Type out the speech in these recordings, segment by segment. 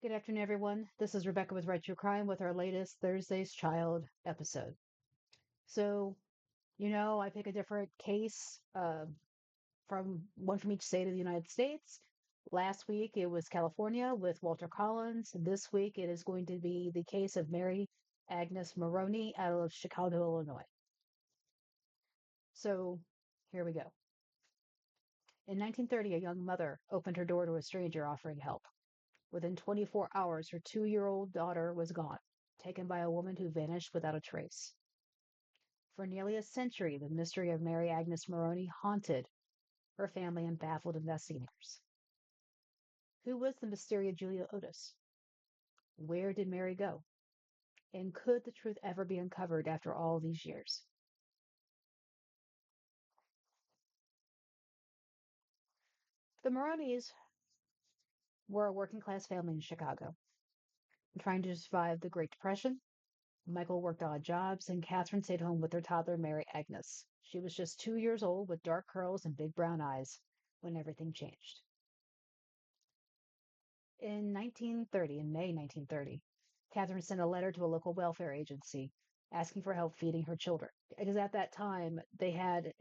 Good afternoon, everyone. This is Rebecca with Right True Crime with our latest Thursday's Child episode. So, I pick a different case from one from each state of the United States. Last week it was California with Walter Collins. This week it is going to be the case of Mary Agnes Maroney out of Chicago, Illinois. So, here we go. In 1930, a young mother opened her door to a stranger offering help. Within 24 hours, her 2-year-old daughter was gone, taken by a woman who vanished without a trace. For nearly a century, the mystery of Mary Agnes Maroney haunted her family and baffled investigators. Who was the mysterious Julia Otis? Where did Mary go? And could the truth ever be uncovered after all these years? The Maroneys were a working class family in Chicago, trying to survive the Great Depression. Michael worked odd jobs, and Catherine stayed home with their toddler, Mary Agnes. She was just 2 years old with dark curls and big brown eyes when everything changed. In May 1930, Catherine sent a letter to a local welfare agency asking for help feeding her children. Because at that time they had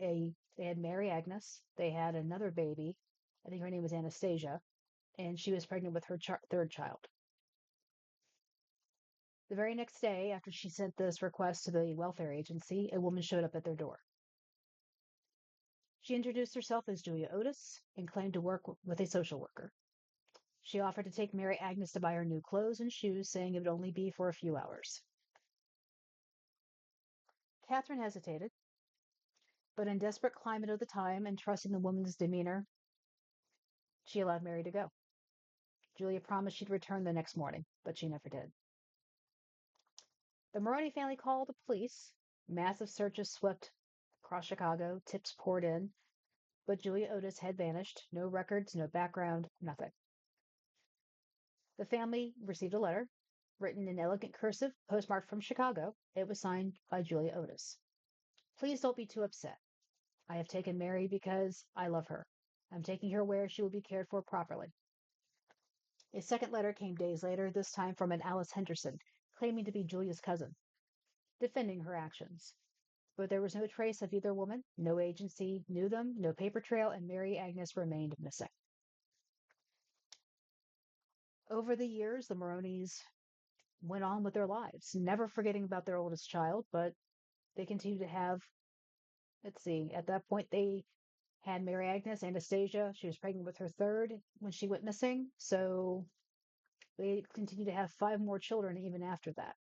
Mary Agnes, they had another baby, I think her name was Anastasia, and she was pregnant with her third child. The very next day, after she sent this request to the welfare agency, a woman showed up at their door. She introduced herself as Julia Otis and claimed to work with a social worker. She offered to take Mary Agnes to buy her new clothes and shoes, saying it would only be for a few hours. Catherine hesitated, but in desperate climate of the time and trusting the woman's demeanor, she allowed Mary to go. Julia promised she'd return the next morning, but she never did. The Maroney family called the police. Massive searches swept across Chicago. Tips poured in, but Julia Otis had vanished. No records, no background, nothing. The family received a letter written in elegant cursive, postmarked from Chicago. It was signed by Julia Otis. Please don't be too upset. I have taken Mary because I love her. I'm taking her where she will be cared for properly. A second letter came days later, this time from an Alice Henderson, claiming to be Julia's cousin, defending her actions. But there was no trace of either woman, no agency knew them, no paper trail, and Mary Agnes remained missing. Over the years, the Maroneys went on with their lives, never forgetting about their oldest child, but they continued to have, let's see, at that point they had Mary Agnes, Anastasia. She was pregnant with her third when she went missing. So they continued to have 5 more children even after that.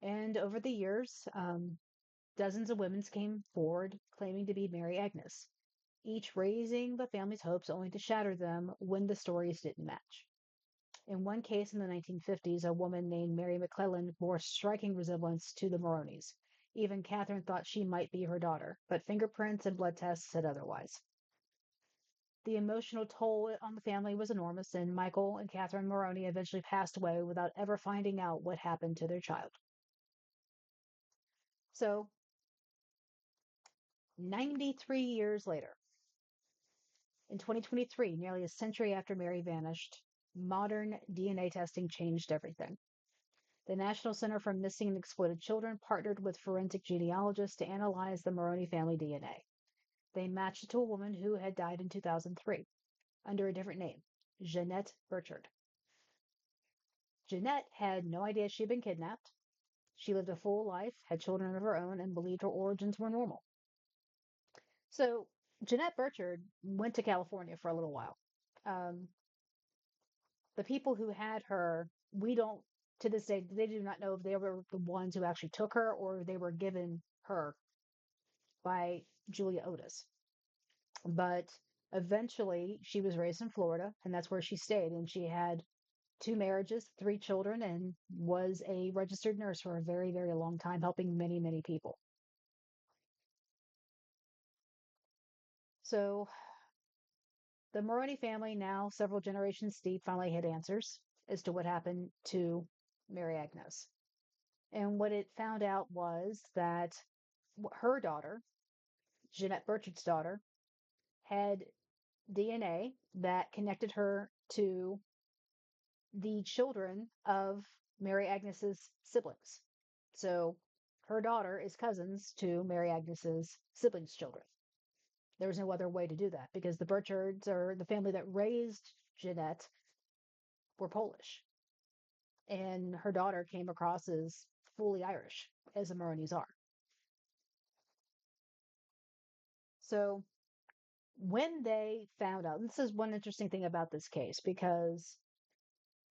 And over the years, dozens of women came forward claiming to be Mary Agnes, each raising the family's hopes only to shatter them when the stories didn't match. In one case in the 1950s, a woman named Mary McClellan bore striking resemblance to the Maroneys. Even Catherine thought she might be her daughter, but fingerprints and blood tests said otherwise. The emotional toll on the family was enormous, and Michael and Catherine Maroney eventually passed away without ever finding out what happened to their child. So, 93 years later, in 2023, nearly a century after Mary vanished, modern DNA testing changed everything. The National Center for Missing and Exploited Children partnered with forensic genealogists to analyze the Maroney family DNA. They matched it to a woman who had died in 2003 under a different name, Jeanette Burchard. Jeanette had no idea she'd been kidnapped. She lived a full life, had children of her own, and believed her origins were normal. So Jeanette Burchard went to California for a little while. Um, the people who had her, we don't, to this day, they do not know if they were the ones who actually took her or they were given her by Julia Otis. But eventually, she was raised in Florida, and that's where she stayed. And she had 2 marriages, 3 children, and was a registered nurse for a very, very long time, helping many, many people. So the Maroney family, now several generations deep, finally had answers as to what happened to Mary Agnes. And what it found out was that her daughter, Jeanette Burchard's daughter, had DNA that connected her to the children of Mary Agnes's siblings. So her daughter is cousins to Mary Agnes's siblings' children. There was no other way to do that because the Burchards, or the family that raised Jeanette, were Polish. And her daughter came across as fully Irish, as the Maroneys are. So when they found out, and this is one interesting thing about this case, because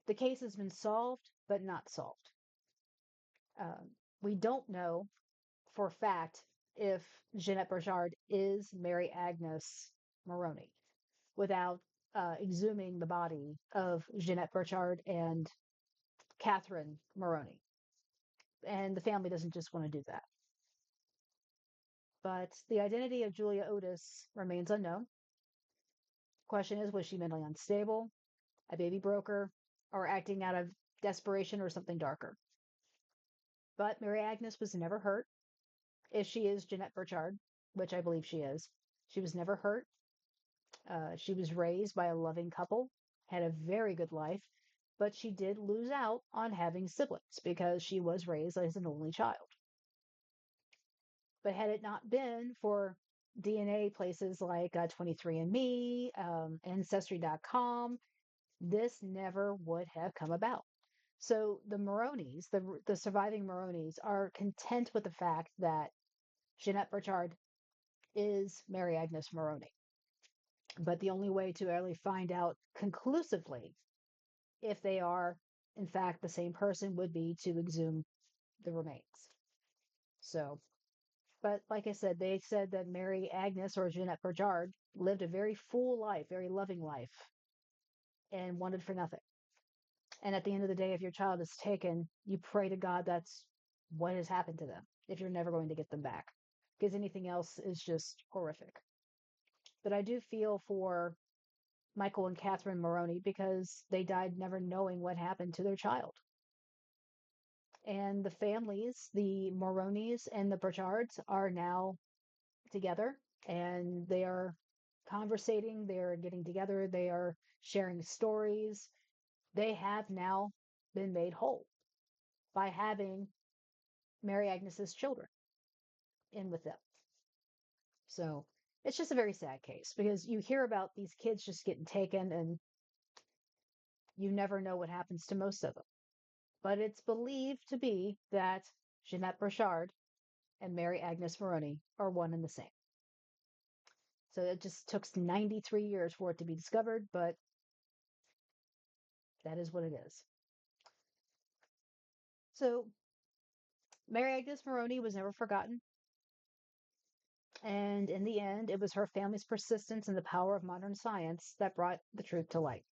the case has been solved, but not solved. Um, we don't know for a fact if Jeanette Burchard is Mary Agnes Maroney without exhuming the body of Jeanette Burchard and Catherine Maroney. And the family doesn't just want to do that. But the identity of Julia Otis remains unknown. Question is, was she mentally unstable, a baby broker, or acting out of desperation or something darker? But Mary Agnes was never hurt. If she is Jeanette Burchard, which I believe she is, she was never hurt. She was raised by a loving couple, had a very good life, but she did lose out on having siblings because she was raised as an only child. But had it not been for DNA places like 23andMe, Ancestry.com, this never would have come about. So the Maroneys, the surviving Maroneys, are content with the fact that Jeanette Burchard is Mary Agnes Maroney. But the only way to really find out conclusively if they are, in fact, the same person would be to exhume the remains. So, but like I said, they said that Mary Agnes or Jeanette Burchard lived a very full life, very loving life, and wanted for nothing. And at the end of the day, if your child is taken, you pray to God that's what has happened to them, if you're never going to get them back, because anything else is just horrific. But I do feel for Michael and Catherine Maroney because they died never knowing what happened to their child. And the families, the Maroneys and the Burchards, are now together and they are conversating, they are getting together, they are sharing stories. They have now been made whole by having Mary Agnes's children in with them. So it's just a very sad case because you hear about these kids just getting taken and you never know what happens to most of them. But it's believed to be that Jeanette Burchard and Mary Agnes Maroney are one and the same. So it just took 93 years for it to be discovered, but that is what it is. So Mary Agnes Maroney was never forgotten. And in the end, it was her family's persistence and the power of modern science that brought the truth to light.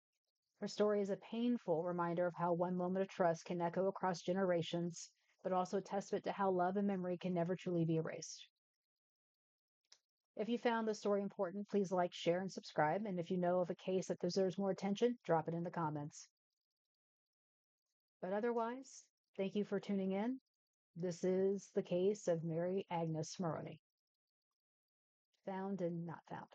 Her story is a painful reminder of how one moment of trust can echo across generations, but also a testament to how love and memory can never truly be erased. If you found this story important, please like, share, and subscribe. And if you know of a case that deserves more attention, drop it in the comments. But otherwise, thank you for tuning in. This is the case of Mary Agnes Maroney. Found and not found.